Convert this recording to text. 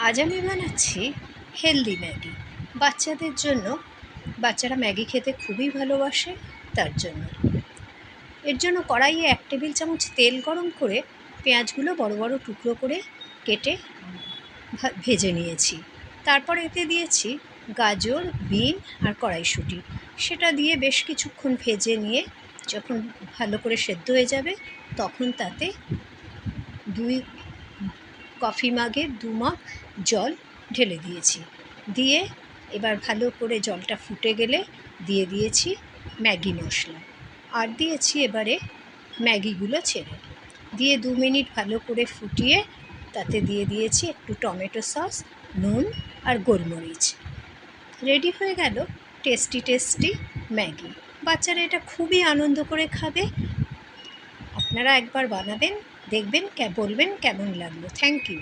আজ আমি বানাচ্ছি হেলদি ম্যাগি বাচ্চাদের জন্য। বাচ্চারা ম্যাগি খেতে খুবই ভালোবাসে, তার জন্য এর জন্য কড়াইয়ে 1 টেবিল চামচ তেল গরম করে পেঁয়াজগুলো বড় বড় টুকরো করে কেটে ভেজে নিয়েছি। তারপর এতে দিয়েছি গাজর, বিন আর কড়াইশুঁটি। সেটা দিয়ে বেশ কিছুক্ষণ ভেজে নিয়ে যখন ভালো করে সেদ্ধ হয়ে যাবে তখন তাতে 2 কফি মাগের 2 মগ জল ঢেলে দিয়েছি। দিয়ে এবার ভালো করে জলটা ফুটে গেলে দিয়ে দিয়েছি ম্যাগি মশলা, আর দিয়েছি এবারে ম্যাগিগুলো ছেড়ে দিয়ে 2 মিনিট ভালো করে ফুটিয়ে তাতে দিয়ে দিয়েছি একটু টমেটো সস, নুন আর গোলমরিচ। রেডি হয়ে গেল টেস্টি ম্যাগি। বাচ্চারা এটা খুবই আনন্দ করে খাবে। আপনারা একবার বানাবেন, দেখবেন, বলবেন কেমন লাগলো। Thank you.